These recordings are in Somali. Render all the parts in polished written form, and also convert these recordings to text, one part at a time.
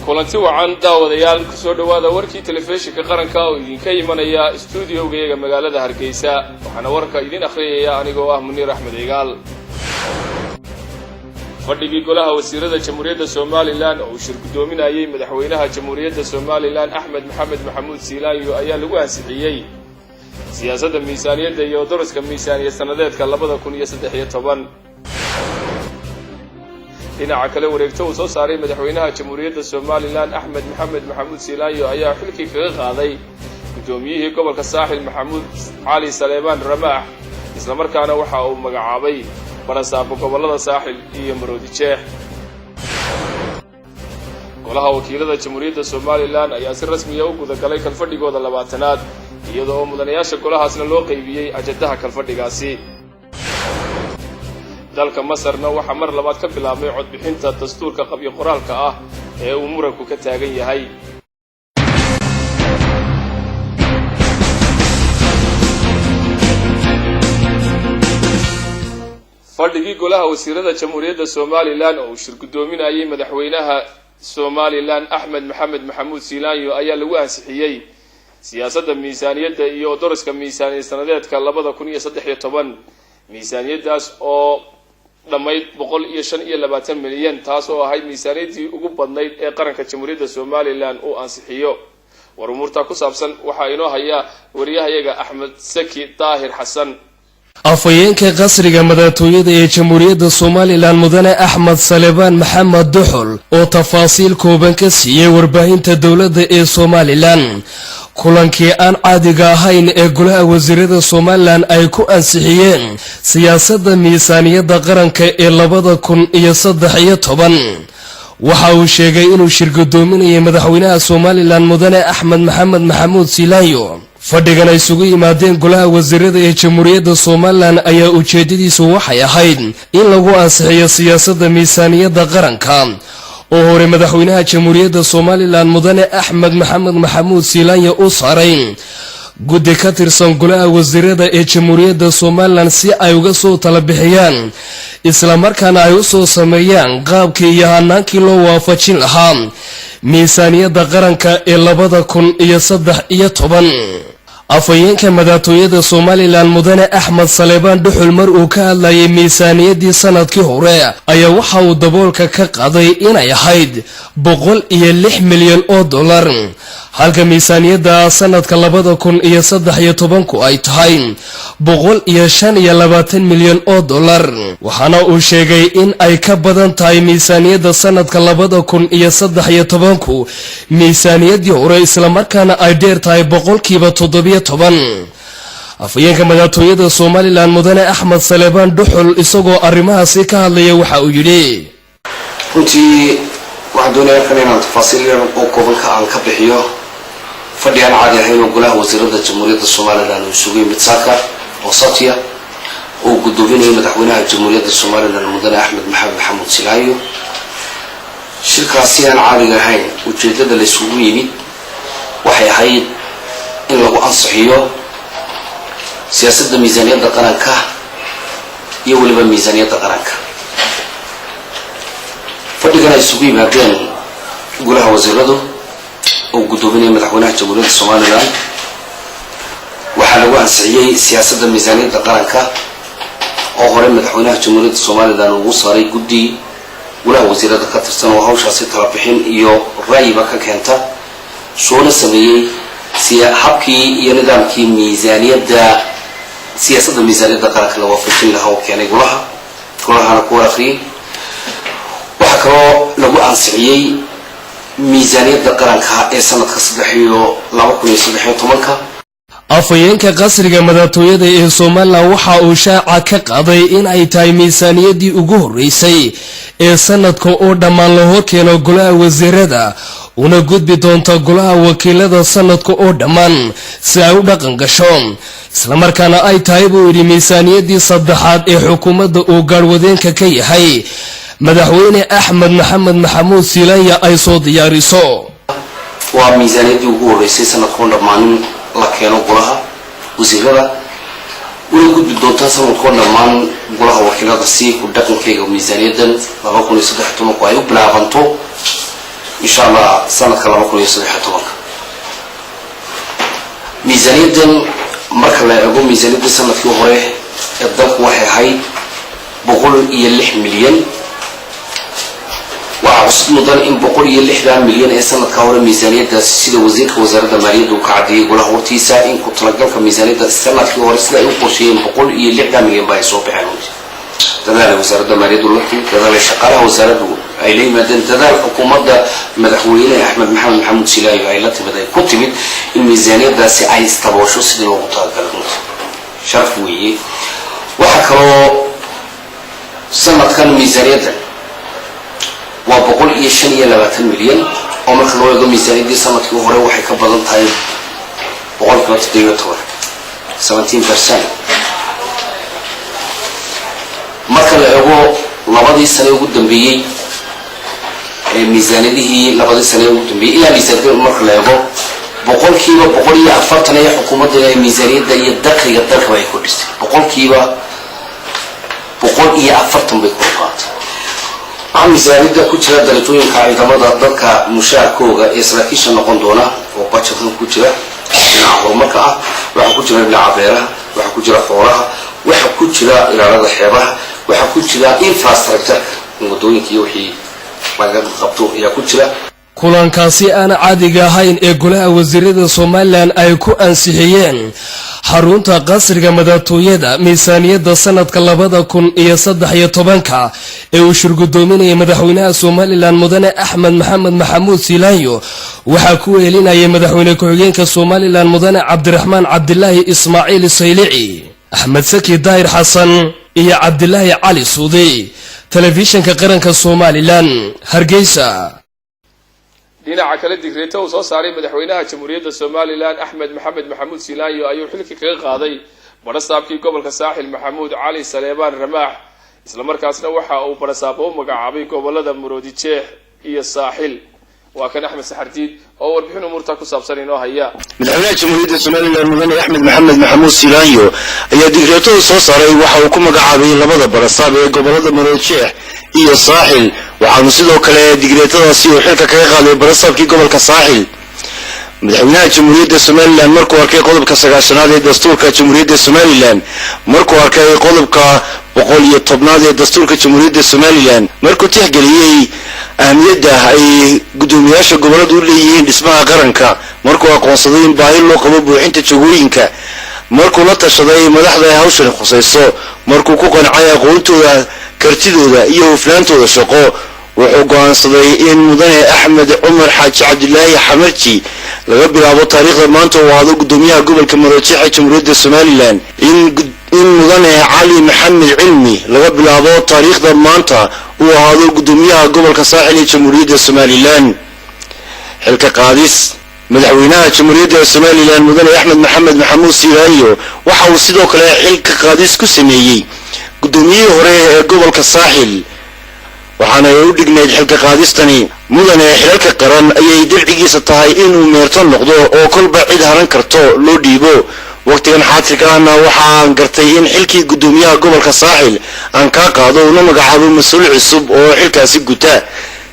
kulanti wacan daawadayaal ku soo dhawaada warkii telefishinka qaranka oo idinka imanaya studio-ga magaalada Hargeysa waxaana warka idin akhriyaya anigoo ah Munir Axmed Igaal fadhigii golaha wasiirada Jamhuuriyadda Soomaaliland oo shir gudoominayay madaxweynaha Jamhuuriyadda Soomaaliland Axmed Maxamed Maxamuud Siilaanyo ayaa lagu ansixiyay siyaasadda miisaaniyadda iyo daraska miisaaniyad sanadeedka 2013 dhinaca kale wareegto uu soo saaray madaxweynaha Jamhuuriyadda Soomaaliland Axmed Maxamed Maxamuud Siilaanyo ayaa xilkii kaga qaaday gudoomiyihii gobolka Saaxil Maxamuud Cali Saleebaan Ramaax isla markaana waxa uu magacaabay barasaabo gobolada Saaxil iyo Maroodi Jeex golaha wakiilada Jamhuuriyadda Soomaaliland ayaa si rasmi ah u guda galay kalfadhigooda 20aad iyadoo mudanayaasha golahaasna loo qaybiyay ajadaha kalfadhigaasi dalka Masarna waxa mar labaad ka bilaabmay codbixinta dastuurka qabyo qoraalka ah ee uu muranku ka taagan yahay fadhigii golaha wasiirada Jamhuuriyadda Soomaaliland oo shir gudoominayay madaxweynaha Soomaaliland Axmed Maxamed Maxamuud Siilaanyo ayaa lagu ansixiyay siyaasadda miisaaniyadda iyo daraska miisaaniyad sanadeedka 2013 miisaaniyadaas oo dhamayd 125 milyan taas oo ahayd miisaaniyadii ugu badnayd ee qaranka Jamhuuriyadda Soomaaliland uu ansixiyo warumurta ku saabsan waxa inoo haya wariyahayaga Axmed Saki Daahir Xasan afayeenka qasriga madaxtooyada ee Jamhuuriyadda Soomaaliland mudane Axmed Saleebaan Maxamed Duxul oo tafaasiil kooban ka siiyay warbaahinta dawladda ee Soomaaliland kulankii aan caadiga ahayn ee golaha wasiirada Soomaaliland ay ku ansixiyeen siyaasadda miisaaniyadda qaranka ee 2013 waxa uu sheegay inuu shir gudoominayay madaxweynaha Soomaaliland mudane Axmed Maxamed Maxamuud Siilaanyo fadhigan ay isugu yimaadeen golaha wasiirada ee Jamhuuriyadda Soomaaliland ayaa ujeedadiisu waxay ahayd in lagu ansixiyo siyaasadda miisaaniyadda qaranka oo hore madaxweynaha Jamhuuriyadda Soomaaliland mudane Axmed Maxamed Maxamuud Siilaanyo u saaray guddi ka tirsan golaha wasiirada ee Jamhuuriyadda Soomaaliland si ay uga soo tala bixiyaan isla markaana ay u soo sameeyaan qaabkii iyo hanaankii loo waafajin lahaa miisaaniyadda qaranka ee 2013 afayeenka madaxtooyada Soomaaliland mudane Axmed Saleebaan Duxul mar uu ka hadlayay miisaaniyaddii sanadkii hore ayaa waxa uu daboolka ka qaaday inay ahayd 106 milyan oo dollar halka miisaaniyadda sanadka 2013 ay tahay 125 milyan oo dollar waxaana uu sheegay in ay ka badan tahay miisaaniyadda sanadka 2013 miisaaniyaddii hore isla markaana ay dheer tahay 7% afayeenka madaxtooyada Soomaaliland mudane Axmed Saleebaan Duxul isagoo arrimahaasi ka hadlaya waxa uu yiri runtii waxaan doonayaa inaan tafaasiil yar oo kooban aan ka bixiyo fadhigan caadi ahayn oo golaha wasiirada Jamhuuriyadda Soomaaliland uu isugu yimid saaka oo Satiya oo gudoominayay madaxweynaha Jamhuuriyadda Soomaaliland mudane Axmed Maxamed Maxamuud Siilaanyo shirkaasi aan caadi ahayn ujeedada la isugu yimid waxay ahayd in lagu ansixiyo siyaasadda miisaaniyadda qaranka iyo waliba miisaaniyadda qaranka fadhigan ay isugu yimaadeen golaha wasiiradu oo gudoominaya madaxweynaha Jamhuuriyadda Soomaaliland waxaa lagu ansixiyay siyaasadda miisaaniyadda qaranka oo hore madaxweynaha Jamhuuriyadda Soomaaliland uu saaray guddi golaha wasiirada ka tirsan oo hawshaasi tala bixin iyo ra'yiba ka keenta soo sameeyay habkii iyo nidaamkii miisaaniyadda siyaasadda miisaaniyadda qaranka la waafajin lahaa oo keenay golahana ku waraqiyay waxa kaloo lagu ansixiyay miisaaniyadda qaranka ee sanadka 2013 afayeenka qasriga madaxtooyada ee Soomaaliland waxa uu shaaca ka qaaday in ay tahay miisaaniyaddii ugu horeysay ee sanadka oo dhammaan loo keeno golaha wasiirada una gudbi doonta golaha wakiilada sanadka oo dhammaan si ay u dhaqan gasho isla markaana ay tahay buu yiri miisaaniyaddii saddexaad ee xukuumadda uu gaarwadeenka ka yahay madaxweyne Axmed Maxamed Maxamuud Siilaanyo ay soo diyaariso waa miisaaniyaddii ugu horeysay sanadka oo dhammaan la keeno golaha wasiirada una gudbi doonta sanadka oo dhammaan golaha wakiilada si ku dhaqankayga miisaaniyaddan 2013 ay u bilaabanto insha allah sanadka 2013 miisaaniyadan marka la eego miisaaniyadda sanadkii hore ee dalku waxay ahayd 106 milyan waxaa cusub mudan in 106 milyan ee sanadka hore miisaaniyaddaasi sida wasiirka wasaaradda maaliyadda uu ka caddeeyay golaha hortiisa in ku talagalka miisaaniyadda sanadkii hore sida ay u qorsheeyeen 106 milyan baa ay soo baxeen dadaal wasaaradda maaliyadda dadaal shaqaalaha wasaaraddu ay la yimaadeen dadaal xukuumadda madaxweyne Axmed Maxamed Maxamuud Silaayo ay la timid ay ku timid in miisaaniyaddaasi ay istaboosho sidii loogu talagalay sharaf weeye waxa kaloo sanadkan miisaaniyadda waa 125 milyan oo marka loo eego miisaaniyaddii sanadkii hore waxay ka badan tahay 17%. marka la eego labadii sano ugu dambeeyay ee miisaaniyadihii labadii sano ugu dambeeyay ilaa miisaaniyadda marka la eego 140 ee xukuumadda ee miisaaniyadda iyo dakhliga dalka ay ku dhistay 140 bay ku qaatay miisaaniyadda ku jira darajooyinka ciidamada dalka mushaarkooga ee saraakiisha noqon doona oo budgetka ku jira dhinaca horumarka ah waxa ku jira dhinaca beeraha waxa ku jira xoolaha waxa ku jira ilaalada xeebaha waxa ku jira infrastructure wadooyinka iyo wixii laga qabto ayaa ku jira kulankaasi aan caadiga ahayn ee golaha wasiirada Soomaaliland ay ku ansixiyeen xarunta qasriga madaxtooyada miisaaniyadda sanadka 2013 ee uu shirgudoominayay madaxweynaha Soomaaliland mudane Axmed Maxamed Maxamuud Silaayo waxa ku weelinayay madaxweyne ku-xigeenka Soomaaliland mudane Cabdiraxmaan Cabdilaahi Ismaaciil Saylici Axmed Saki Daahir Xasan iyo Cabdilaahi Cali Suudi telefishinka qaranka Soomaaliland Hargeysa. dhinaca kale digreeto uu soo saaray madaxweynaha jamhuuriyadda Soomaaliland Axmed Maxamed Maxamuud Silaayo ayuu xilka kaga qaaday barasaabkii gobolka Saaxil Maxamuud Cali Saleebaan Ramaax isla markaasna waxa uu barasaabo u magacaabay gobolada Maroodi Jeex iyo Saaxil waa kan Axmed Saxardiid oo warbixin umurta ku saabsan inoo haya madaxweynaha jamhuuriyadda Soomaaliland mudane Axmed Maxamed Maxamuud Silaayo ayaa digreeto soo saaray waxa uu ku magacaabay labada barasaab ee gobolada Maroodi Jeex iyo Saaxil waxaanu sidoo kale digreetadaasi uu xilka kaga qaaday barasaabkii gobolka Saaxil madaxweynaha jamhuuriyadda Soomaaliland markuu arkay qodobka 9aad ee dastuurka jamhuuriyadda Soomaaliland markuu arkay qodobka 110aad ee dastuurka jamhuuriyadda Soomaaliland markuu tixgeliyay ahmiyadda ay gudoomiyaasha goboladu u leeyihiin dhismaha qaranka markuu aqoonsaday in baahi loo qabo buuxinta jagooyinka markuu la tashaday madaxda hawshan khusayso markuu ku qancay aqoontooda kartidooda iyo hufnaantooda shaqo wuxuu go'aansaday in mudane Axmed Cumar Xaaji Cabdilaahi Xamarji laga bilaabo taariikhda maanta uu aado gudoomiyaha gobolka Maroodi Jeex ee jamhuuriyadda Soomaaliland in mudane Cali Maxamed Cilmi laga bilaabo taariikhda maanta uu aado gudoomiyaha gobolka Saaxil ee jamhuuriyadda Soomaaliland xilka qaadis madaxweynaha jamhuuriyadda Soomaaliland mudane Axmed Maxamed Maxamuud Silaayo waxa uu sidoo kale xilka qaadis ku sameeyay gudoomiyihii hore ee gobolka Saaxil waxaana uu dhignayd xilka qaadistani mudane xilalka qaran ayay dilcigiisa tahay inuu meerto noqdo oo kolba cid haran karto loo dhiibo waqtigan xaatirka ahna waxaan gartay in xilkii gudoomiyaha gobolka Saaxil aan ka qaado una magacaabo mas'uul cusub oo xilkaasi guta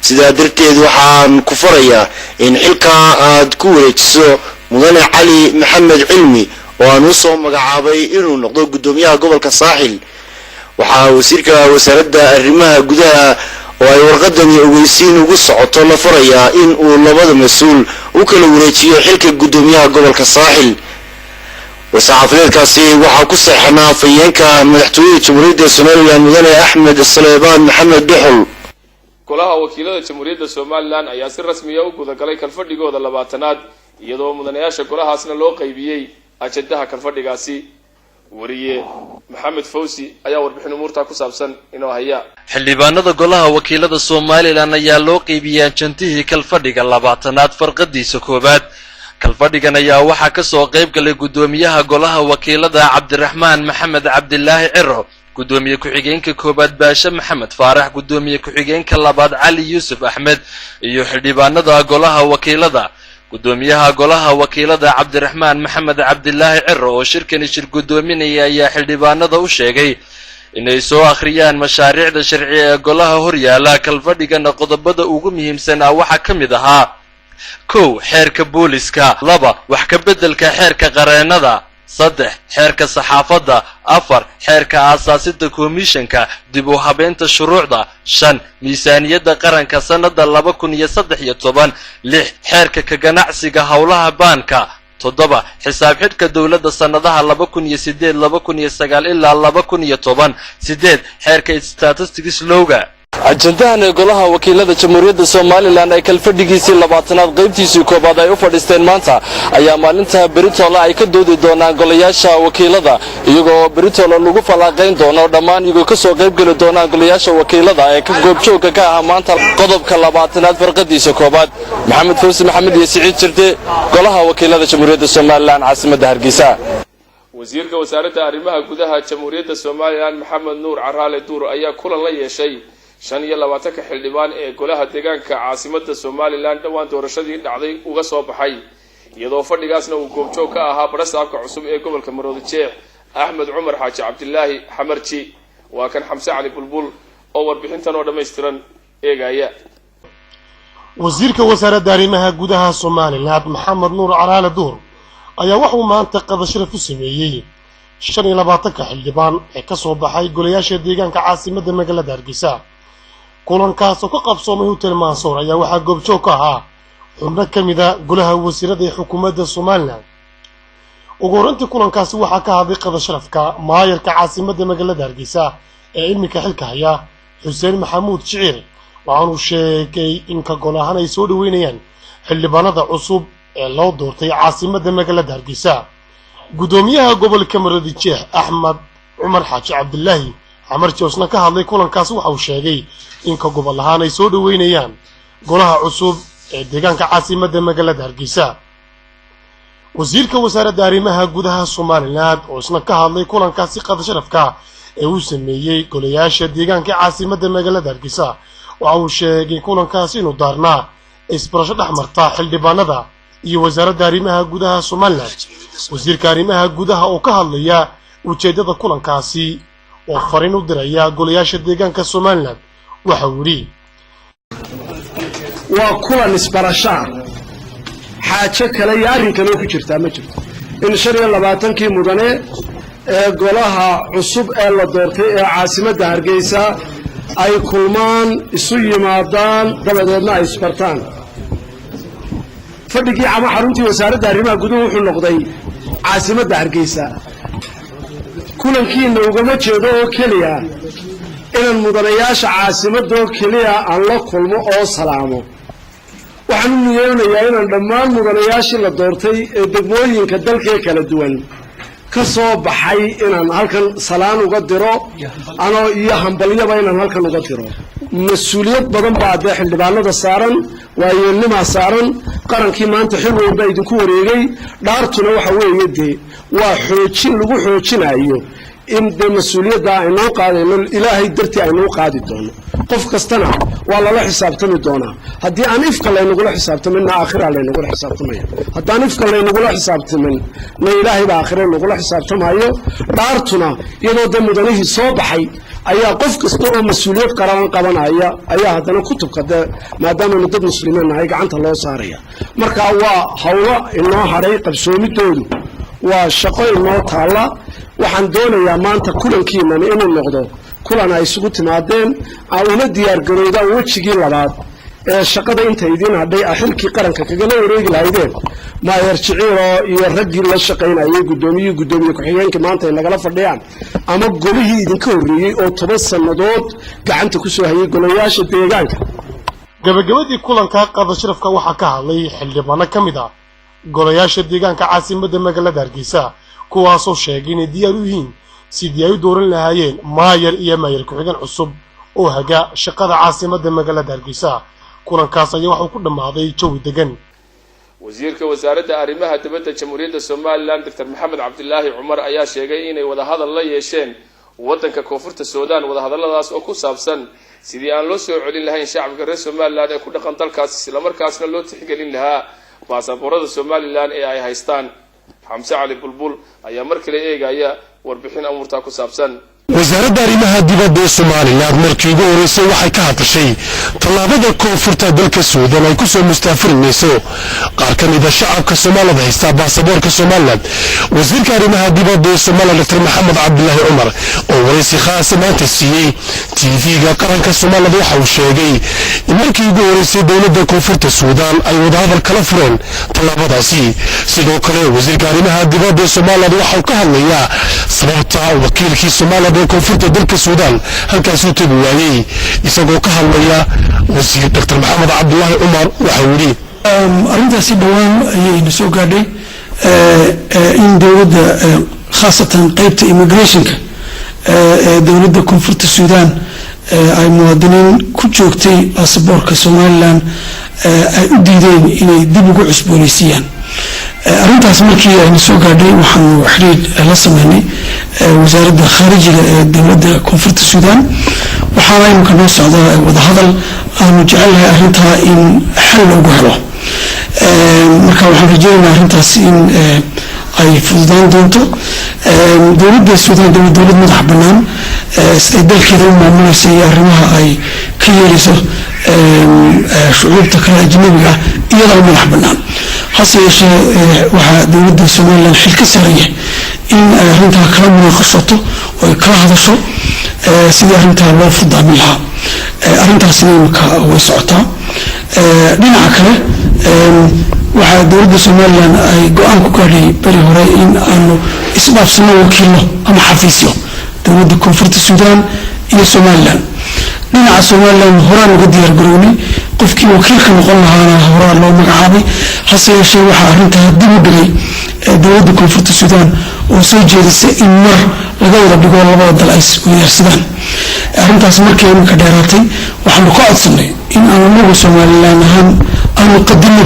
sidaa darteed waxaan ku farayaa in xilka aad ku wareejiso mudane Cali Maxamed Cilmi oo aan u soo magacaabay inuu noqdo gudoomiyaha gobolka Saaxil waxaa wasiirka wasaaradda arrimaha gudaha oo ay warqadani ogeysiin ugu socoto la farayaa in uu labada mas'uul u kala wareejiyo xilka gudoomiyaha gobolka Saaxil wasaxaafadeedkaasi waxaa ku saxanaa afayeenka madaxtooyada jamhuuriyadda Soomaaliland mudane Axmed Saleebaan Maxamed Dhuxul golaha wakiilada jamhuuriyadda Soomaaliland ayaa si rasmi ah u gudagalay kalfadhigooda 20aad iyadoo mudanayaasha golahaasna loo qaybiyay ajandaha kalfadhigaasi wariye Maxamed Fawsi ayaa warbixin umurta ku saabsan inoo haya xildhibaanada golaha wakiilada Soomaaliland ayaa loo qaybiyay ajandihii kalfadhiga 20aad farqadiisa koobaad kalfadhigan ayaa waxa ka soo qayb galay gudoomiyaha golaha wakiilada Cabdiraxmaan Maxamed Cabdilaahi Ciro gudoomiye ku-xigeenka koobaad Baasha Maxamed Faarax gudoomiye ku-xigeenka labaad Cali Yuusuf Axmed iyo xildhibaanada golaha wakiilada gudoomiyaha golaha wakiilada Cabdiraxmaan Maxamed Cabdilaahi Ciro oo shirkani shir gudoominaya ayaa xildhibaanada u sheegay inay soo akhriyaan mashaariicda sharci ee golaha horyaala kalfadhigana qodobada ugu muhiimsan waxaa ka mid ahaa 1 xeerka booliska 2 wax ka beddelka xeerka qareennada 3 xeerka saxaafadda 4 xeerka aasaasida komishanka dib u habeynta shuruucda 5 miisaaniyadda qaranka sanada 2013 6 xeerka ka ganacsiga howlaha baanka 7 xisaab xidhka dawladda sanadaha 2008 2009 ilaa 2010 8 xeerka statistics lowga ajandahan ee golaha wakiilada jamhuuriyadda Soomaaliland ay kalfadhigiisii 20aad qaybtiisii koobaad ay u fadhiisteen maanta ayaa maalinta Britoola ay ka doodi doonaan golayaasha wakiilada iyagoo Britoola lagu falanqeyn doono dhammaan iyagoo ka soo qayb gali doonaan golayaasha wakiilada ee ka goobjoogka ka ah maanta qodobka 20aad farqadiisa koobaad Maxamed Fawzi Maxamed iyo Siciid Jirde golaha wakiilada jamhuuriyadda Soomaaliland caasimadda Hargeysa wasiirka wasaaradda arrimaha gudaha jamhuuriyadda Soomaaliland Maxamed Nuur Caraale Duur ayaa kulan la yeeshay 25 xildhibaan ee golaha deegaanka caasimadda Soomaaliland dhawaan doorashadii dhacday uga soo baxay iyadoo fadhigaasna uu goobjoog ka ahaa barasaabka cusub ee gobolka Maroodijeex Axmed Cumar Xaaji Cabdilaahi Xamarji waa kan Xamse Cali Bulbul oo warbixintan oo dhameystiran eegaya wasiirka wasaaradda arrimaha gudaha Soomaaliland Maxamed Nuur Caraale Duur ayaa wuxuu maanta qadasho ku sameeyay 25 xildhibaan ee ka soo baxay golayaasha deegaanka caasimadda magaalada Hargeysa kulankaas oo ka qabsoomay Hotel Mansour ayaa waxa goobjoog ka ahaa xubno kamida golaha wasiirada ee xukuumadda Soomaaliland ugu horantii kulankaas waxa ka hadlay qadasharafka maayarka caasimadda magaalada Hargeysa ee imika xilka haya Xuseen Maxamuud Shiciir waxaanu sheegay in ka golahan ay soo dhaweynayaan xildhibaanada cusub ee loo doortay caasimadda magaalada Hargeysa gudoomiyaha gobolka Maroodijeex Axmed Cumar Xaaji Cabdilaahi Xamarji oo ka hadlay kulankaas waxa uu sheegay in ka gobol ahaan ay soo dhaweynayaan golaha cusub ee deegaanka caasimadda magaalada Hargeysa wasiirka wasaaradda arrimaha gudaha Soomaaliland oo ka hadlay kulankaasi qadasharafka ee uu sameeyay golayaasha deegaanka caasimadda magaalada Hargeysa waxa uu sheegay kulankaasi inuu daarnaa isbarasho dhexmarta xildhibaanada iyo wasaaradda arrimaha gudaha Soomaaliland wasiirka arrimaha gudaha oo ka hadlaya ujeedada kulankaasi oo fariin u diraya golayaasha deegaanka Soomaaliland waxa uu yiri waa kulan isbarasho xaajo kale iyo arrin kale ku jirta ma jirto in 25kii mudane ee golaha cusub ee la doortay ee caasimadda Hargeysa ay kulmaan isu yimaadaan dabadeedna ay isbartaan fadhigii ama xaruntii wasaaradda arrimaha gudaha wuxuu noqday caasimadda Hargeysa kulankiina ugama jeedo oo kaliya inaan mudanayaasha caasimadda oo kaliya aan la kulmo oo salaamo waxaan u niyoonayaa inaan dhammaan mudanayaashii la doortay ee degmooyinka dalka kala duwan ka soo baxay inaan halkan salaan uga diro anoo iyo hambalyaba inaan halkan uga diro mas'uuliyad badan baa xildhibaanada saaran waayeelnima saaran qarankii maanta xil weyn baa idinku wareegay dhaartuna waxa weeye waa xoojin lagu xoojinayo in mas'uuliyadda aynu qaadayno ilaahay dartii aynu qaadi doono qof kastana waa la xisaabtami doonaa haddii aan ifka laynagula xisaabtamin aakhira laynagula xisaabtamayo haddaan ifka laynagula xisaabtamin ma ilaahay baa aakhira laynagula xisaabtamayo dhaartuna iyadoo mudanihii soo baxay ayaa qof kasta oo mas'uuliyad qaran qabanaya ayaa haddana kutubka maadaama dad muslimiin ay gacanta loo saaraya marka waa hawlo inoo haray qabsoomidoodu waa shaqo inoo taala waxaan doonayaa maanta kulankiinan inuu noqdo kulan ay isugu timaadeen una diyaar garoodaan wejigii labaad ee shaqada inta idin hadhay xilkii qaranka kaga wareegi lahaydeen maayer Shiciiro iyo raggii la shaqeynayay gudoomiye ku-xigeenka maanta ay nagala fadhiyaan ama golihii idinka horeeyay oo 10 sanadood gacanta ku soo hayay golayaasha deegaanka gabagabadii kulanka qadasharafka waxa ka hadlay xildhibaano kamid ah golayaasha deegaanka caasimadda magaalada Hargeysa kuwaas oo sheegay in diyaar u yihiin sidii ay u dooran lahaayeen maayer iyo maayer ku-xigeen cusub oo haga shaqada caasimadda magaalada Hargeysa kulankaas ayaa waxa uu ku dhamaaday jawi degan wasiirka wasaaradda arrimaha dibadda jamhuuriyadda Soomaaliland Dr. Maxamed Cabdilaahi Cumar ayaa sheegay inay wada hadal la yeesheen waddanka koonfurta Suudaan wada hadalladaas oo ku saabsan sidii aan loo soo celin lahayn shacabka reer Soomaaliland ee ku dhaqan dalkaas isla markaasna loo tixgelin lahaa baasaboorada Soomaaliland ee ay haystaan Xamse Cali Bulbul ayaa mar kale eegaya warbixin amurta ku saabsan wasaaradda arrimaha dibadda ee Soomaaliland markii ugu horeysay waxay ka hadashay tallaabada koonfurta dalka Suudaan ay ku soo mustaafirinayso qaar ka mid ah shacabka Soomaalida haysta baasaboorka Soomaaliland. wasiirka arrimaha dibadda ee Soomaaliland Dr. Maxamed Cabdullaahi Cumar oo wareysi khaas ah maanta siiyay TV-ga qaranka Soomaaliland waxa uu sheegay in markii ugu horeysay dowladda koonfurta Suudaan ay wadahadal kala fureen tallaabadaasi. sidoo kale wasiirka arrimaha dibadda ee Soomaaliland waxa uu ka hadlayaa sababta wakiilkii Soomaaliland koonfurta dalka Suudaan halkaas uu tagi waayay. isagoo ka hadlaya wasiir Dr. Maxamed Cabdullaahi Cumar waxa uu yiri arrintaasi dhawaan ayay soo gaadhay in dowladda khaasatan qaybta immigrationka dowladda koonfurta Suudaan ay muwaadiniin ku joogtay baasaboorka Soomaaliland ay u diideen inay dib ugu cusboonaysiiyaan. arrintaas markii ay soo gaadhay waxaanu xiriir la sameynay wasaaradda khaarijiga ee dowladda koonfurta Suudaan waxaana imika noo socda wadahadal aanu jecelahay arrintaa in xal loogu helo. marka waxaan rajeynayaa arrintaas in ay fududaan doonto. dowladda Suudaan dowlad madax bannaan siday dalkeeda u maamulaysa iyo arrimaha ay ka yeelayso shucuubta kale ajnabiga ah iyadoo madax bannaan. hase yeeshee waxaa dowladda Soomaaliland xil ka saaran yahay in ay arrintaa kala munaaqashato oo ay kala hadasho sidii arrintaa loo fudaamin lahaa. arrintaasina imika way socotaa. dhinaca kale waxaa dowladda Soomaaliland ay go-aan ku gaadhay beri hore in aanu isdhaafsano wakiilo ama xafiisyo dowladda koonfurta Suudaan iyo Soomaaliland. dhinaca Soomaaliland horaan uga diyaar garownay qofkii wakiilka noqon lahaana horaa loo magacaabay. hase yeeshee waxaa arrintaa dib u dhigay dowladda koonfurta Suudaan oo soo jeedisay in mar laga wada dhigo labada dal ay isweydaarsadaan. arrintaas markii imika dheeraatay waxaanu ka codsanay in aan anagu Soomaaliland ahaan aanu qadino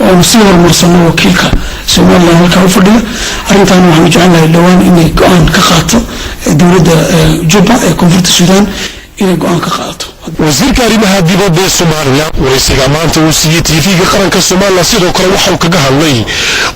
oo aanu sii horumarsano wakiilka Soomaaliland halkaa u fadhiya. arrintaana waxaanu jecelnahay dhowaan inay go-aan ka qaato dowladda Juba ee koonfurta Suudaan inay go-aan ka qaadato. wasiirka arrimaha dibadda ee Soomaaliland wareysiga maanta uu siiyay TV-ga qaranka Soomaaliland sidoo kale waxa uu kaga hadlay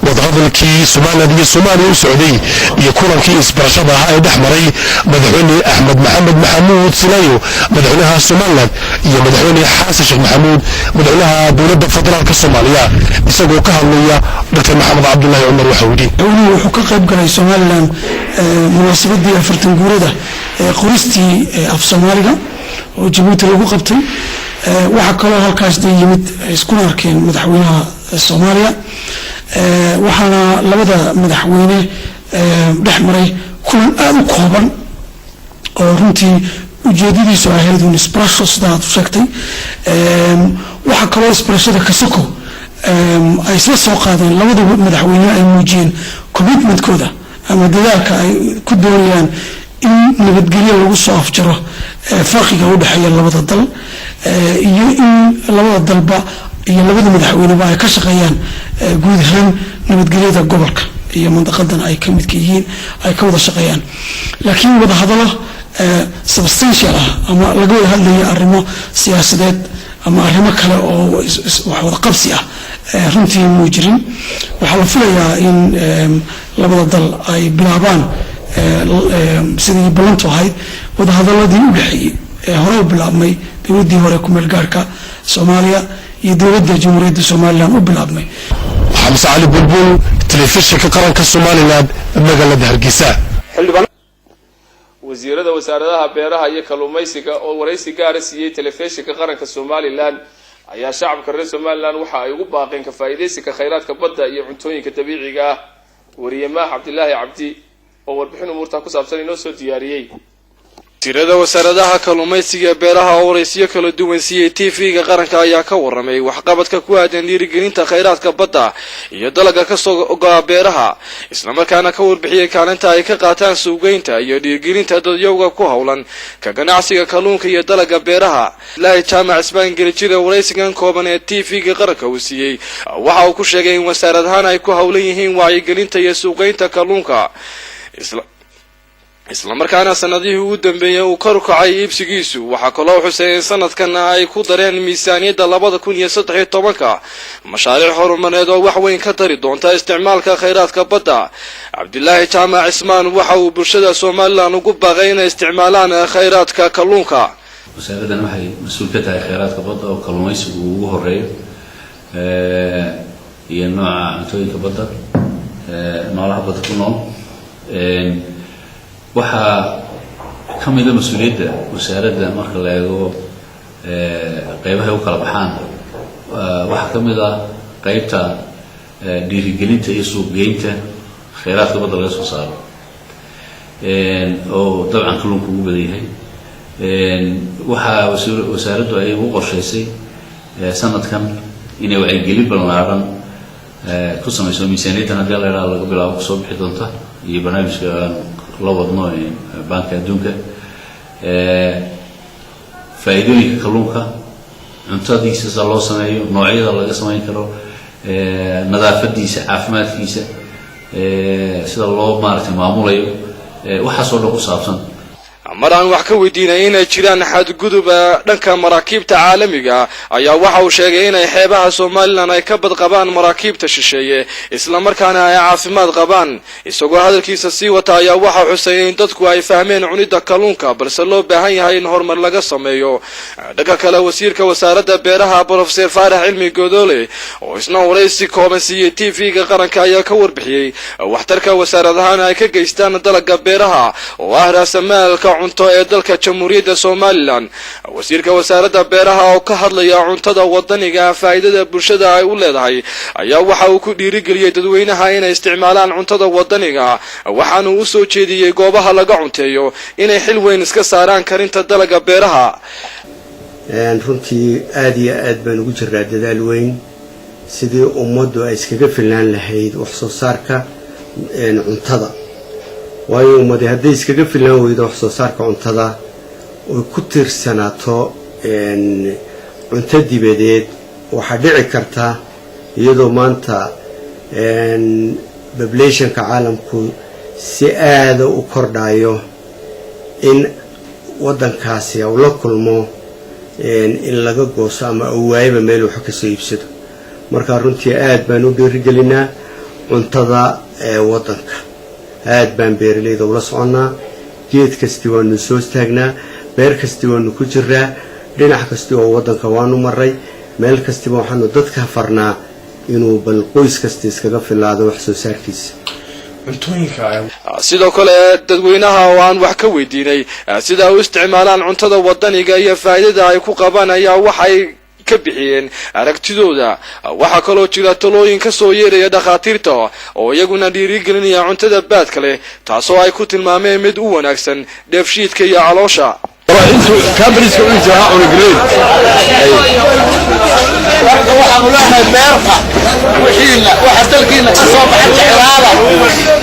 wadahadalkii Soomaaliland iyo Soomaaliya u socday iyo kulankii isbarashada ahaa ee dhexmaray madaxweyne Axmed Maxamed Maxamuud Silayo madaxweynaha Soomaaliland iyo madaxweyne Xasan Sheekh Maxamuud madaxweynaha dowladda federaalka Soomaaliya. isagoo ka hadlaya Dr. Maxamed Cabdullaahi Cumar waxa uu yiri wuxuu ka qayb galay Soomaaliland munaasabadii 40 guurada qoristii af Soomaaliga oo Djibouti lagu qabtay. waxa kaloo halkaas yimid isku arkeen madaxweynaha Soomaaliya waxaana labada madaxweyne dhexmaray kulan aad u kooban oo runtii ujeedadiisu ahayd in isbarasho sidaad u sheegtay. waxa kaloo isbarashada ka soko ay isla soo qaadeen labada madaxweyne ay muujiyeen commitmentkooda ama dadaalka ay ku doonayaan in nabadgelyo lagu soo afjaro farqiga u dhaxeeya labada dal iyo in labada dalba iyo labada madaxweyneba ay ka shaqeeyaan guud ahaan nabadgelyada gobolka iyo mandaqadan ay ka midka yihiin ay ka wada shaqeeyaan. laakiin wada hadalo substantial ah ama laga wada hadlayo arrimo siyaasadeed ama arrimo kale oo wax wada qabsi ah runtii muu jirin. waxaa la filayaa in labada dal ay bilaabaan sidii ballantu ahayd wadahadaladii u dhaxeeyey hore u bilaabmay dowladdii hore ku meel gaarka Soomaaliya iyo dowladda Jamhuuriyadda Soomaaliland u bilaabmay. xamse cali bulbul telefishinka qaranka Soomaaliland magaalada Hargeysa. wasiirada wasaaradaha beeraha iyo kalluumaysiga oo wareysi gaara siiyay telefishinka qaranka Soomaaliland ayaa shacabka reer Soomaaliland waxa ay ugu baaqeen ka faa'iideysiga kheyraadka badda iyo cuntooyinka dabiiciga ah. wariyamaha Cabdillaahi Cabdi oo warbixin umuurta ku saabsan inoo soo diyaariyay. tirada wasaaradaha kalluumaysiga beeraha oo wareysiyo kala duwan siiyay TV-ga qaranka ayaa ka waramay waxqabadka ku aadan dhiirigelinta kheyraadka badda iyo dalagga ka soo go'a beeraha, isla markaana ka warbixiyay kaalinta ay ka qaataan suuqgeynta iyo dhiirigelinta dadyowga ku howlan ka ganacsiga kalluunka iyo dalagga beeraha. Ilaahay Jaamac Ismaan Geljire wareysigan kooban ee TV-ga qaranka uu siiyay waxa uu ku sheegay in wasaaradahan ay ku howlan yihiin wacyigelinta iyo suuqgeynta kalluunka isla markaana sanadihii ugu dambeeyay uu kor u kacay iibsigiisu waxaa kaloo xusay in sanadkan ay ku dareen miisaaniyadda 2013 mashaariic horumareed oo wax weyn ka tari doonta isticmaalka kheyraadka badda. Cabdilaahi Jaamac Ismaan waxa uu bulshada Soomaaliland ugu baaqay inay isticmaalaan kheyraadka kalluunka. wasaaraddan waxay mas'uul ka tahay kheyraadka badda oo kalluumaysigu ugu horeeyo iyo nooca cuntooyinka badda noolaha badda ku nool waxaa ka mid ah mas'uuliyadda wasaaradda marka la eego qaybaha u kala baxaan waxaa ka mid ah qaybta dhiirigelinta iyo suuqgeynta kheyraadka badda laga soo saaro oo dabcan kalluunka ugu badan yahay waxaa wasaaraddu ay u qorshaysay sanadkan inay wacyigelin ballaaran ku samayso miisaaniyaddan haddii la yidhaahdo laga bilaabo kusoo bixi doonta iyo barnaamijka la wadno banka adduunka faa'iidooyinka kalluunka cuntadiisa sida loo sameeyo noocyada laga samayn karo nadaafadiisa caafimaadkiisa sida loo maaragtay maamulayo waxaasoo dhan ku saabsan. maraan wax ka weydiinay inay jiraan xadgudub dhanka maraakiibta caalamiga ayaa waxa uu sheegay inay xeebaha Soomaaliland ay ka badqabaan maraakiibta shisheeye isla markaana ay caafimaad qabaan. isagoo hadalkiisa sii wata ayaa waxa uu xusay in dadku ay fahmeen cunida kalluunka balse loo baahan yahay in horumar laga sameeyo. dhanka kale wasiirka wasaaradda beeraha Professor Faarax Cilmi Godoole oo isna wareysi kooban siiyay TV-ga qaranka ayaa ka warbixiyay waxtarka wasaaradahan ay ka geystaan dalagga beeraha oo ah raasamaalka cunto ee dalka Jamhuuriyadda Soomaaliland. wasiirka wasaaradda beeraha oo ka hadlaya cuntada wadaniga faa'iidada bulshada ay u leedahay ayaa waxa uu ku dhiirigeliyay dadweynaha inay isticmaalaan cuntada wadaniga waxaana uu soo jeediyay goobaha laga cunteeyo inay xil weyn iska saaraan karinta dalagga beeraha. runtii aad iyo aad baan ugu jiraa dadaal weyn sidii ummaddu ay iskaga filnaan lahayd wax soo saarka cuntada. waayo ummadi hadday iskaga filaan weydo wax soo saarka cuntada oo ku tiirsanaato cunto dibadeed waxaa dhici karta iyadoo maanta populationka caalamku si aada u kordhayo in waddankaasi uu la kulmo in laga gooso ama uu waayaba meel wax ka soo iibsado. marka runtii aad baan u dhiirigelinaa cuntada waddanka. aad baan beeralayda ula soconnaa geed kasti waanu soo istaagnaa beer kasti waanu ku jiraa dhinac kasti oo waddanka waanu maray meel kastiba waxaanu dadka farnaa inuu bal qoys kasta iskaga filaado wax soo saarkiisa. sidoo kale dadweynaha oo aan wax ka weydiinay sida ay u isticmaalaan cuntada wadaniga iyo faa'iidada ay ku qabaan ayaa waxay ka bixiyeen aragtidooda. waxa kaloo jira talooyin ka soo yeeraya dhakhaatiirta oo iyaguna dhiirigelinaya cuntada baadka leh taasoo ay ku tilmaameen mid u wanaagsan dheefshiidka iyo caloosha. كابريسكو انت ها اورجريد waxaan u leeyahay beerta wixiina waxa dalkiina ka soo baxay xiraala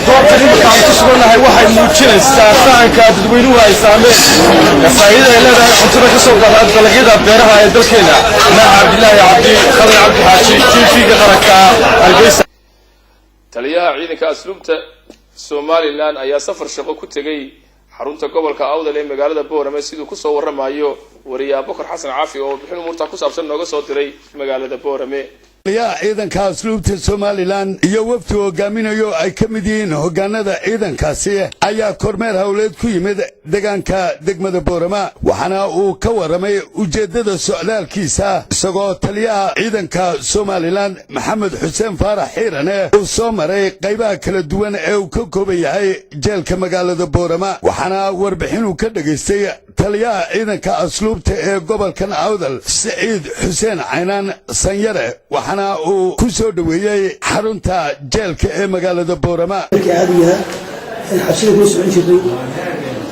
doorta inta aan ku sugnahay waxay muujinaysaa saanka dadweynuhu ay saameen faa'iido ay leedahay cuntada ka soo baxda dalagyada beeraha ee dalkeena. Cabdilaahi Khalid Cabdi Xaaji TV-ga qaranka Hargeysa. taliyaha ciidanka asluubta Somaliland ayaa safar shaqo ku tagay xarunta gobolka Awdal ee magaalada Boorame sidoo ku soo waramayo wariyaha Bokor Xasan Caafi oo bixin umurta ku saabsan nooga soo diray magaalada Boorame. ciidanka asluubta Somaliland iyo wafdi hogaaminayo ay ka mid yihiin hogaanada ciidankaasi ayaa kormeer hawleed ku yimid deegaanka degmada Boorama waxaana uu ka waramay ujeedada socdaalkiisa isagoo taliyaha ciidanka Somaliland Maxamed Xuseen Faarax Xiirane uu soo maray qaybaha kala duwan ee uu ka kooban yahay jeelka magaalada Boorama waxaana warbixin uu ka dhageystay taliyaha ciidanka asluubta ee gobolkan Awdal Saciid Xuseen Caynaan Sanyare waxaana uu ku soo dhaweeyay xarunta jeelka ee magaalada Boorama. caadiga xabsiga ku soo jirnay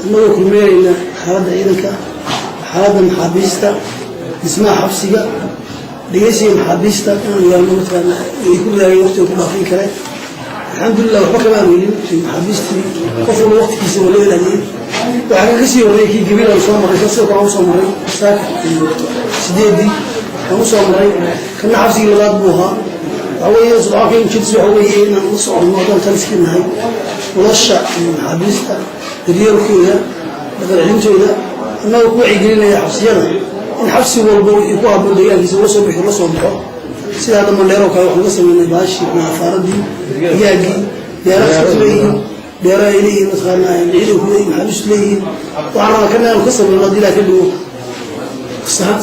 inagoo kulmeeyna xaaladda ciidanka xaaladda maxaabiista dhismaha xabsiga dhageysiga maxaabiista inaan mataqaana ay ku daayay waqtiga ku dhaafin kare alxamdulillah waxba kama weelin maxaabiistii qof walba waqtigiisa waa la ilaadiyey waxaa ka sii waday kii gabiil aan soo maray soo kale aan soo maray saaka 8 aan soo maray kana xabsiga labaad buu ahaa waxaweye subaxkii jidsi waxaweye inaan u socono haddaan taliskinahay nolosha maxaabiista daryeelkooda dhaqancelintooda annagoo ku wacyigelinaya xabsiyada in xabsi walba wixii ku habboon deegaankiisa la soo baxo sida hadda Mandheero kale waxaan ka sameynay baashi nafaaradii yaagii beeraha leeyihiin beeraha leeyihiin masqaarnaa ciidankooda iyo maxaabiis leeyihiin waxaan rabaa ka sameeyno dilaa ka dhigo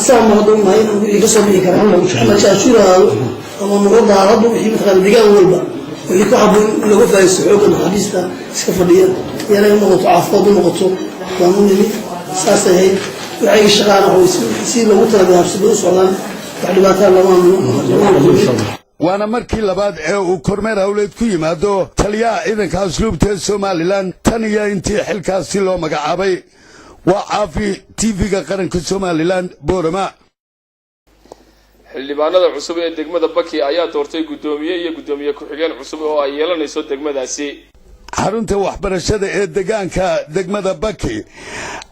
saama hadda ma hayno wixii ka soo bixi kara ama shaashuraado ama murada hadda wixii mataqaan deegaan walba wixii ku habboon lagu faa'iisto xoogga maxaabiista iska fadhiya inay noqoto caafimaad u noqoto qaanuuni saasay hay waxay shaqaan oo si lagu talagalay habsado socdaan waana markii labaad ee uu kormeer hawleed ku yimaado taliyaha ciidanka asluubta ee Somaliland tan iyo intii xilkaasi loo magacaabay waa caafi TV-ga qaranka Somaliland Boorama. xildhibaanada cusub ee degmada Baki ayaa doortay gudoomiye iyo gudoomiye ku-xigeen cusub oo ay yeelanayso degmadaasi. xarunta waxbarashada ee deegaanka degmada Baki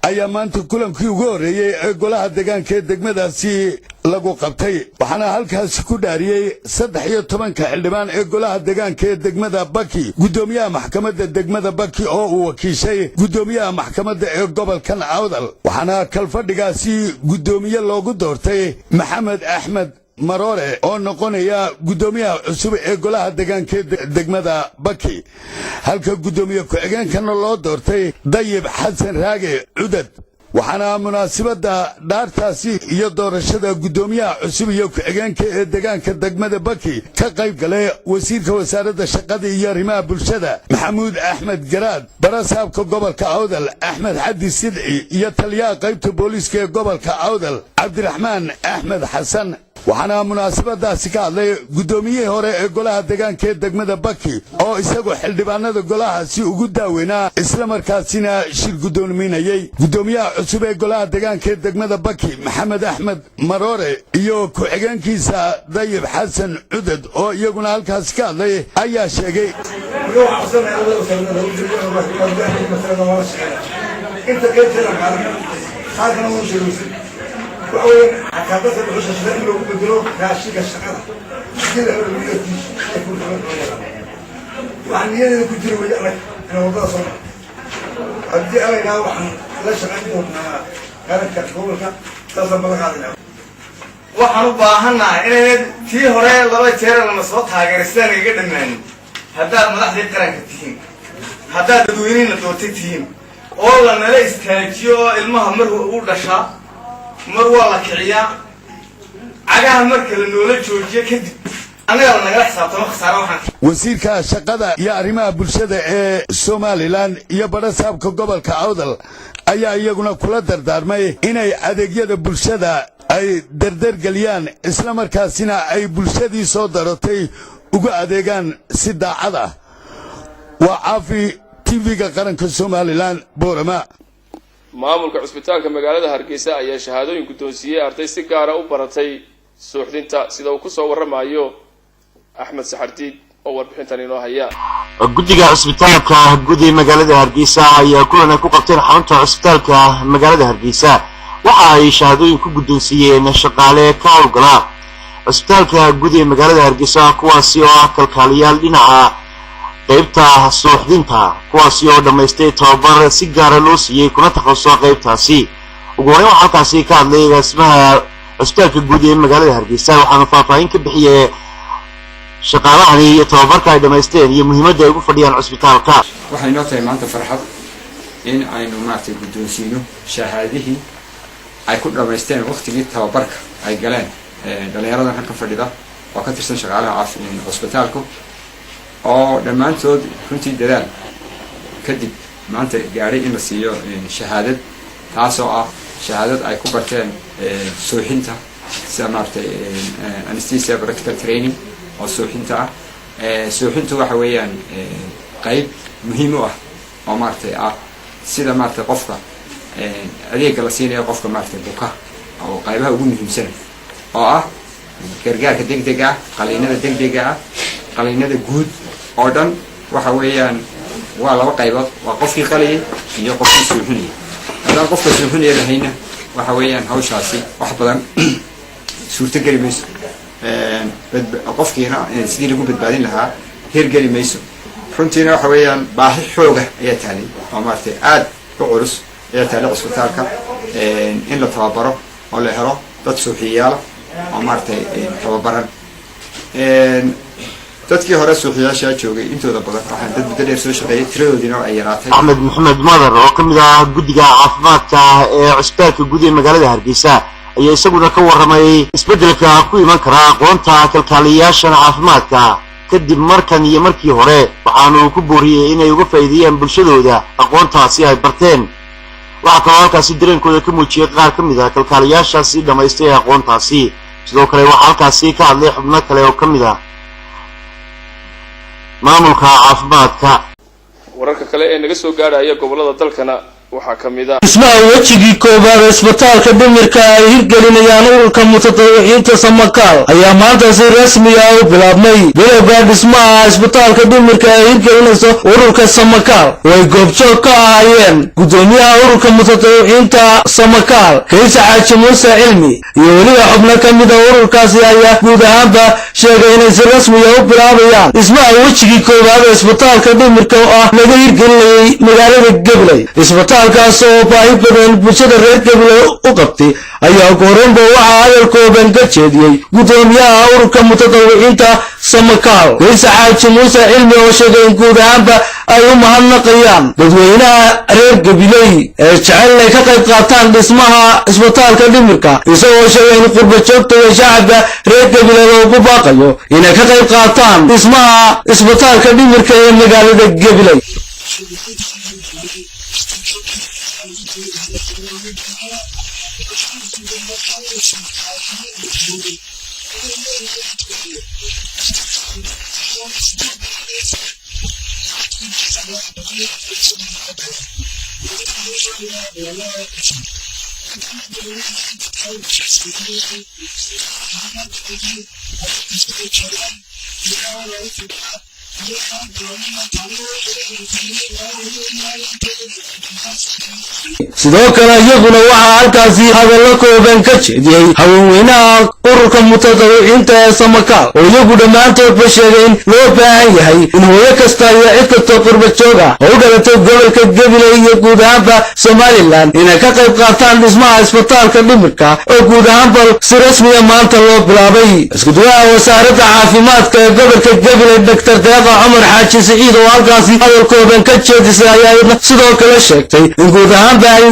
ayaa maanta kulankii ugu horeeyay ee golaha deegaanka ee degmadaasi lagu qabtay waxaana halkaas ku dhaariyay 13 xildhibaan ee golaha deegaanka ee degmada Baki gudoomiyaha maxkamadda degmada Baki oo uu wakiishay gudoomiyaha maxkamadda ee gobolkan Awdal waxaana kalfadhigaasi gudoomiye loogu doortay Maxamed Axmed Marore oo noqonaya gudoomiyaha cusub ee golaha deegaanka degmada Baki halka gudoomiye ku-xigeenkana loo doortay Dayib Xasan Raage Cudad waxaana munaasabada dhaartaasi iyo doorashada gudoomiyaha cusub iyo ku-xigeenka ee deegaanka degmada Baki ka qayb galay wasiirka wasaaradda shaqada iyo arrimaha bulshada Maxamuud Axmed Garaad barasaabka gobolka Awdal Axmed Xadi Sidci iyo taliyaha qaybta booliska ee gobolka Awdal Cabdiraxmaan Axmed Xasan waxaana munaasabadaasi ka hadlay gudoomiyihii hore ee golaha deegaanka ee degmada Baki oo isagu xildhibaanada golahaasi ugu daaweynaa isla markaasina shir gudoominayay gudoomiyaha cusub ee golaha deegaanka ee degmada Baki Maxamed Axmed Marore iyo ku-xigeenkiisa Dayib Xasan Cudad oo iyaguna halkaas ka hadlay ayaa sheegay وأولاً عكابات العشاء شلائي لو بدلوه كاشيكا الشقرة كده هو اللي يأتيش يكون كمان غيرها وعن يدي كتير ويألك أنا وضع صنع أبدي أنا يناوحا لا شغالكم كانت كتكولك تصل بلغ هذا waxaan u baahanahay inay tii hore laba jeer la soo taageersan iga dhamaan haddaad madaxdii qaranka tihiin haddaad dadweynaha doortay tihiin oo la nala istaajiyo ilmaha markuu u dhashaa mar waa la kiciyaa cagaha marka la noola joojiyo kadib anaga naga xisaabtamo khasaaro waxaan wasiirka shaqada iyo arrimaha bulshada ee Somaliland iyo barasaabka gobolka Awdal ayaa iyaguna kula dardaarmay inay adeegyada bulshada ay dardargeliyaan isla markaasina ay bulshadii soo daratay uga adeegaan si daacad ah waa caafi TV-ga qaranka Somaliland Boorama. maamulka cusbitaalka magaalada Hargeysa ayaa shahaadooyin guddoonsiiyay arday si gaar ah u baratay suuxdinta sida uu ku soo waramayo Axmed Saxardiid oo warbixintan inoo haya. guddiga cusbitaalka guddiga magaalada Hargeysa ayaa kulan ku qabteen xarunta cusbitaalka magaalada Hargeysa waxa ay shahaadooyin ku guddoonsiiyeen shaqaale ka howlgala cusbitaalka guddiga magaalada Hargeysa kuwaasi oo ah kalkaaliyaal dhinaca qaybta suuxdinta kuwaasi oo dhameystay tababar si gaar ah loo siiyay kuna takhasusay qaybtaasi ugu horreyn waxa halkaasi ka hadlay ismaha cusbitaalka guddiga magaalada Hargeysa waxaana faahfaahin ka bixiyay shaqaalahani iyo tababarka ay dhameysteen iyo muhiimadda ay ugu fadhiyaan cusbitaalka waxay noo tahay maanta farxad in aynu maartay guddoonsiino shahaadihii ay ku dhameysteen waqtigii tababarka ay galeen dhalinyarada halka fadhida oo ka tirsan shaqaalaha caafimaadka cusbitaalka oo dhammaantood runtii dadaal kadib maanta gaaray in la siiyo shahaadad taasoo ah shahaadad ay ku barteen suuxinta sida maartay anesthesia practical training oo suuxinta ah suuxintu waxa weeyaan qayb muhiim u ah oo maartay ah sida maartay qofka adeegga la siinayo qofka maartay buka oo qaybaha ugu muhiimsan oo ah gargaarka degdega ah qaliinada degdega ah qaliinada guud oo dhan waxa weeyaan waa laba qaybood waa qofkii qaliyay iyo qofkii suuxinayay haddaan qofka suuxinaya lahayna waxa weeyaan hawshaasi wax badan suurtageli mayso qofkiina sidii lagu badbaadin lahaa hirgeli mayso runtiina waxa weeyaan baahi xooga ayaa taalay oo maaragtay aad u culus ayaa taalay cusbitaalka in la tababaro oo la helo dad suuxiyaal oo maaragtay tababaran dadkii hore suuxiyaasha joogay intooda badan waxaan dad muddo dheer soo shaqeeyay tiradoodiina ay yaraatay axmed maxamed madar oo ka mid ah guddiga caafimaadka ee cusbitaalka guud ee magaalada hargeysa ayaa isaguna ka warramay isbeddelka ku iman kara aqoonta kalkaaliyayaashan caafimaadka kadib markan iyo markii hore waxaanu ku booriyey inay uga faa'iideeyaan bulshadooda aqoontaasi ay barteen waxaa kaloo halkaasi dareenkooda ka muujiyey qaar ka mid ah kalkaaliyayaashaasi dhammaystay aqoontaasi sidoo kale waxaa halkaasi ka hadlay xubno kale oo ka mid ah maamulka caafimaadka. wararka kale ee naga soo gaaraya gobolada dalkana waxaa ka mid ah dhismaha wejigii koobaad ee isbitaalka dhimirka ay hirgelinayaan ururka mutadawiciinta samakaal ayaa maanta si rasmi ah u bilaabmay bilowga dhismaha isbitaalka dhimirka ay hirgelinayso ururka samakaal oo ay goobjoog ka ahaayeen gudoomiyaha ururka mutadawiciinta samakaal kaysa xaaji muuse cilmi iyo weliba xubno ka mid ah ururkaasi ayaa guud ahaanba sheegay inay si rasmi ah u bilaabayaan dhismaha wejigii koobaad ee isbitaalka dhimirka oo ah laga hirgelinayay magaalada gabley halkaas oo baahi badan bulshada reer gabley u qabtay ayaa gooreenba waxaa hadalkoodan ka jeediyey gudoomiyaha ururka mutadawiciinta samakaal kaysa xaaji muuse cilmi oo sheegay in guud ahaanba ay u mahadnaqayaan dadweynaha reer gabley ee jecel inay ka qayb qaataan dhismaha isbitaalka dhimirka isagoo sheegay in qurba joogta iyo shacabka reer gabley loogu baaqayo inay ka qayb qaataan dhismaha isbitaalka dhimirka ee magaalada gabley. sidoo kale iyaguna waxaa halkaasi hadallo kooban ka jeediyey haweenweynaha ururka mutadawiciinta ee samakaal oo iyagu dhammaantoodba sheegay in loo baahan yahay in hooyo kasta iyo cid kastoo qurba joog ah oo u dhalatay gobolka gabley iyo guud ahaanba somalilan inay ka qayb qaataan dhismaha isbitaalka dhimirka oo guud ahaanba si rasmiya maanta loo bilaabay. iskuduwaha wasaaradda caafimaadka ee gobolka gabley dr deeqa cumar xaaji siciid oo halkaasi hadalkoodan ka jeedisay ayaa sidoo kale sheegtay in guud ahaanba ay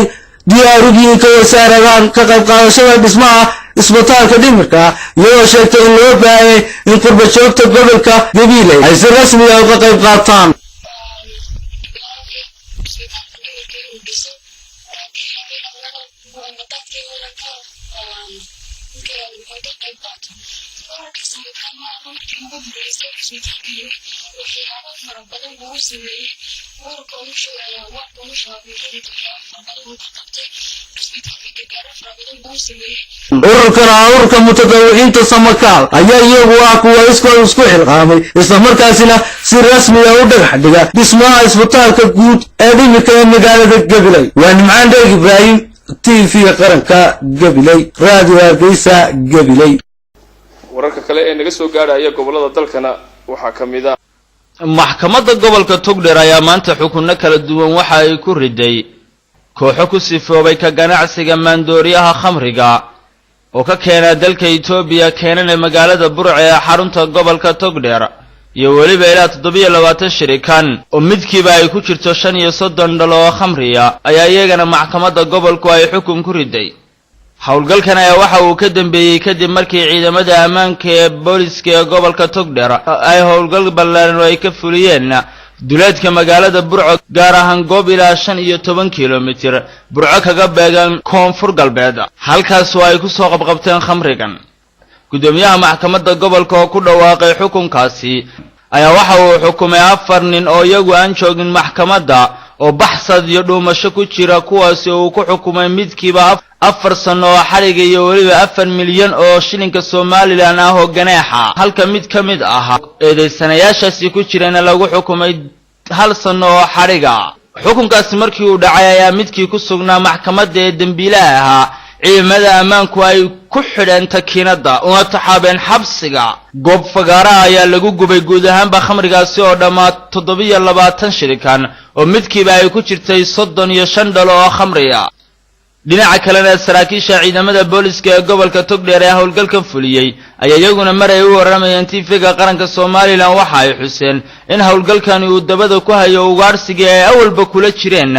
diyaarigii ka wasaaradan ka qayb qaadashada dhismaha isbitaalka dhimirka iyadoo sheegtay in loo baahayay in qurba joogta gobolka gabley ay si rasmi ah uga qayb qaataan. ururka mutadawiciinta samakaal ayaa iyagu ah kuwa iskooda isku xilqaamay islamarkaasina si rasmi ah u dhagax dhiga dhismaha isbitaalka guud ee dhimirka ee magaalada gabley. waa nimcaan dheeg ibraahim tv qaranka gabley raadiyo hargeysa gabley. wararka kale ee naga soo gaaraya gobolada dalkana waxaa ka mid ah maxkamadda gobolka togdheer ayaa maanta xukunno kala duwan waxa ay ku riday kooxo ku sifoobay ka ganacsiga maandooriyaha khamriga oo ka keena dalka Itoobiya keenana magaalada Burco ee xarunta gobolka togdheer iyo weliba ilaa 27 shirkaan oo midkiiba ay ku jirto 35 dhalo oo khamriya ayaa iyagana maxkamadda gobolku ay xukun ku riday. howlgalkan ayaa waxa uu ka dambeeyay kadib markii ciidamada ammaanka ee booliska ee gobolka togdheer ay howlgal ballaaran ay ka fuliyeen duleedka magaalada Burco gaar ahaan goob ilaa 15 kiiloomitir Burco kaga beegan koonfur galbeed halkaas oo ay ku soo qabqabteen khamrigan. gudoomiyaha maxkamadda gobolka oo ku dhawaaqay xukunkaasi ayaa waxa uu xukumay 4 nin oo iyagu aan joogin maxkamadda oo baxsad iyo dhuumasho ku jira kuwaas oo uu ku xukumay midkiiba 4 sano oo xariga iyo waliba 4 milyan oo shilinka Soomaaliland ah oo ganaaxa halka mid ka mid ah eedeysanayaashaasi ku jirana lagu xukumay 1 sano oo xariga. xukunkaasi markii uu dhacay ayaa midkii ku sugnaa maxkamadda ee dambiilaha ahaa ciidamada ammaanku ay ku xidheen takiinada una taxaabeen xabsiga goob fagaara ayaa lagu gubay guud ahaanba khamrigaasi oo dhammaa 720 shirikan oo midkiiba ay ku jirtay 35 dhalo oo khamriya dhinaca kalena saraakiisha ciidamada booliska ee gobolka Togdheer ee howlgalkan fuliyay ayaa iyaguna maray u waramayeen TV-ga qaranka Soomaaliland waxa ay xuseen in howlgalkan uu dabada ku hayo ugaarsiga ay awalba kula jireen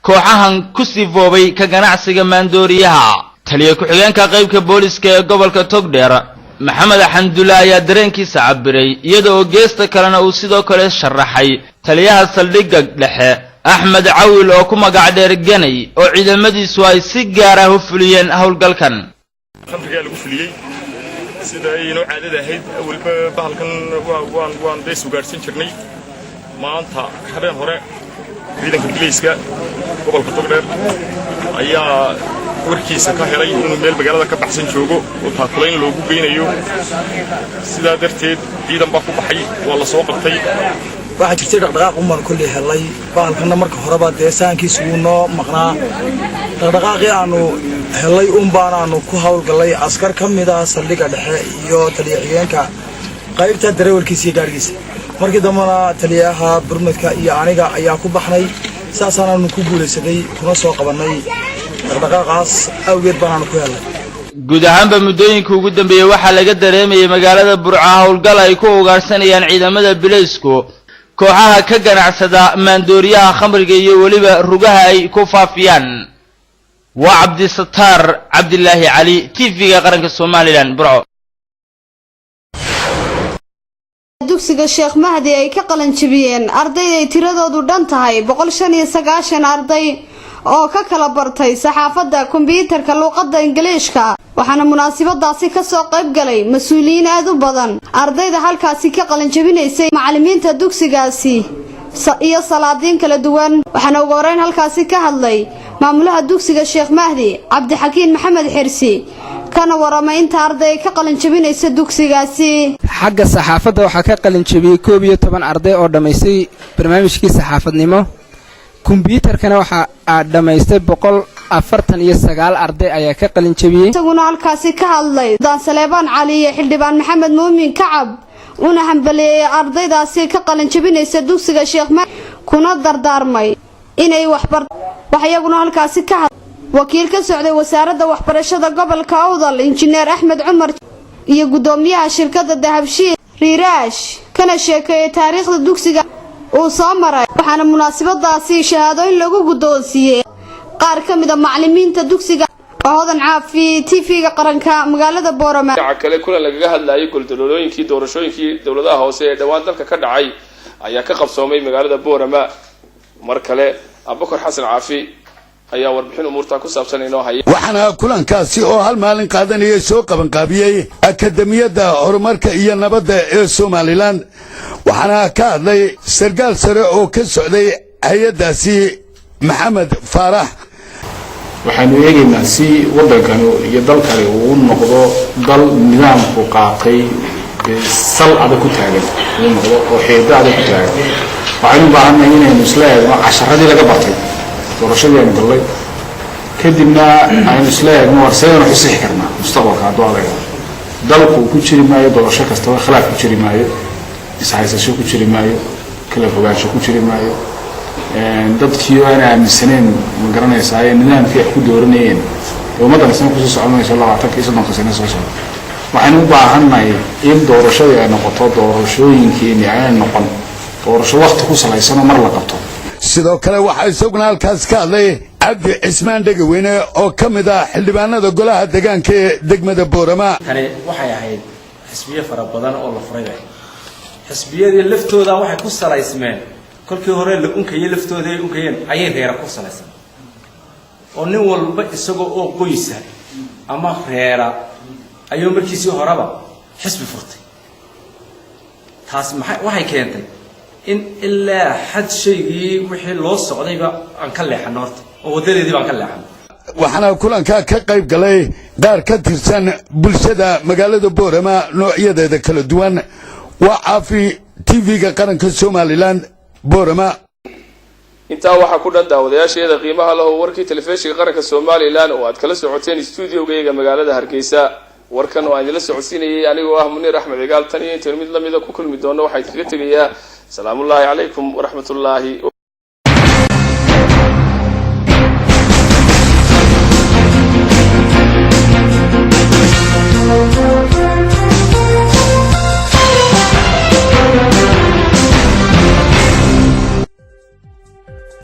kooxahan ku sifoobay ka ganacsiga maandooriyaha taliye ku-xigeenka qaybka booliska ee gobolka Togdheer Maxamed Xamdulla ayaa dareenkiisa cabiray iyadoo geesta kalena uu sidoo kale sharaxay taliyaha saldhigga dhexe Axmed Cawil oo ku magac dheer Ganay oo ciidamadiisu ay si gaar ah u fuliyeen howlgalkan khamriga lagu fuliyay sida ay inoo caadada ahayd awalba bahalkan waan deys u gaarsan jirnay maanta habeen hore ciidanka booliska gobolka Togdheer ayaa warkiisa ka helay inuu meel magaalada ka baxsan joogo oo taakulayn loogu geynayo sidaa darteed ciidan baa ku baxay waa la soo qabtay waxa jirtay dhaqdhaqaaq umar kulli helay baalkana marka horeba deesaankiisu uu noo maqnaa dhaqdhaqaaqii aanu helay baanaanu ku hawlgalay askar ka mid ah saldhigga dhexe iyo taliye-xigeenka qaybta darawalkiisa iyo gaarigiisa markii dambana taliyaha burmadka iyo aniga ayaa ku baxnay saasaanaanu ku guulaysaday kuna soo qabanay dhaqdhaqaaqaas awgeed baanaanu ku helay guud ahaanba muddooyinka ugu dambeeyay waxaa laga dareemayay magaalada Burco howlgal ay ku ugaarsanayaan ciidamada bileysku kooxaha ka ganacsada maandooriyaha khamriga iyo waliba rugaha ay ku faafiyaan waa Cabdisattaar Cabdilaahi Cali TV-ga qaranka Soomaaliland Burco dugsiga Sheekh Mahdi ay ka qalan jabiyeen arday ay tiradoodu dhan tahay 195 arday oo ka kala bartay saxaafadda kombiyuutarka luqadda Ingiriiska waxaana munaasabadaasi ka soo qayb galay mas'uuliyiin aad u badan ardayda halkaasi ka qalan jabinaysay macallimiinta dugsigaasi iyo salaadiin kala duwan waxaana ugu horeyn halkaasi ka hadlay maamulaha dugsiga Sheekh Mahdi Cabdixakiin Maxamed Xirsi kana waramaynta arday ka qalan jabinaysa dugsigaasi xagga saxaafadda waxa ka qalan jabiyay 12 arday oo dhameystay barnaamijkii saxaafadnimo kombiyuutarkana waxa dhamaystay 149 arday ayaa ka qalin jabiyay isaguna halkaasi ka hadlay Dan Saleebaan Cali iyo Xildhibaan Maxamed Muumin Kacab una hambaliyay ardaydaasi ka qalin jabinaysa dugsiga Sheekh Mahdi kuna dardaarmay inay waxyaguna halkaasi ka hadlay wakiil ka socday wasaaradda waxbarashada gobolka Awdal injineer Axmed Cumar iyo gudoomiyaha shirkadda Dahabshiil Riiraash kana sheekay taariikhda dugsiga oo soo maray waxaana munaasabadaasi shahaadooyin lagu gudoonsiiyay qaar ka mid ah macallimiinta dugsiga Hodan Caafi TV-ga qaranka magaalada Boorama kale kulan lagaga hadlayay goldolooyinkii doorashooyinkii dawladaha hoose ee dhawaan dalka ka dhacay ayaa ka qabsoomay magaalada Boorama mar kale Abubakar Xasan Caafi ayaa warbixin umuurta ku saabsan inoo hayay waxaana kulankaasi oo hal maalin qaadanayay soo qaban qaabiyay akademiyada horumarka iyo nabadda ee Soomaaliland waxaana ka hadlay sargaal sare oo ka socday hay'adaasi Maxamed Faarax waxaanu eegaynaa si waddankan iyo dalkani uu noqdo dal nidaamku qaatay sal adag ku taagan uu noqdo oo xeedo adag ku taagan waxaanu u baahannahay inaynu isla eegno casharadii laga bartay doorashadii aynu gallay kadibna aynu isla eegno warseedanu xusixi karnaa mustaqbalka hadduu adaga dalku ku jiri maayo doorasho kastaba khilaaf ku jiri maayo ishaysasho ku jiri maayo kala fogaansho ku jiri maayo dadkii aan aaminsaneen ma garanaysaa ay nidaamkii ku dooranayeen ummaddan isna ku soo soconayso 20 sano soo socda waxaanu u baahannahay in doorashada ay noqoto doorashooyinkeeni ay noqon doorasho waqti ku salaysan mar la qabto sidoo kale waxa isaguna halkaas ka hadlay Cabdi Cismaan Dhagaweyne oo ka mid ah xildhibaanada golaha deegaanka ee degmada Boorama kale waxay ahayd xisbiye fara badan oo la furay xisbiyadii laftooda waxay ku salaysmeen kolkii hore la unkayay laftooda ay unkayeen ayay reera ku salaysan oo nin walba isagoo oo qoysa ama reera ayuu markiisii horeba xisbi furtay taas waxay keentay in ilaa xad shaygii wixii loo socdayba aan ka leexano horta oo wadadeedii baan ka leexano waxaana kulanka ka qayb galay qaar ka tirsan bulshada magaalada Boorama noocyadeeda kala duwan waa Caafi TV-ga qaranka Soomaaliland Boorama intaa waxa ku dhan daawadayaasheeda qiimaha leh warkii telefishinka qaranka Soomaaliland oo aad kala socoteen studio-gayga magaalada Hargeysa warkan oo aan idila socodsiinayay anigoo ah Muniir Axmed Cigaal tan iyo inta mid lamida ku kulmi doono waxay kaga tegayaa salaamullaahi calaykum waraxmatullaahi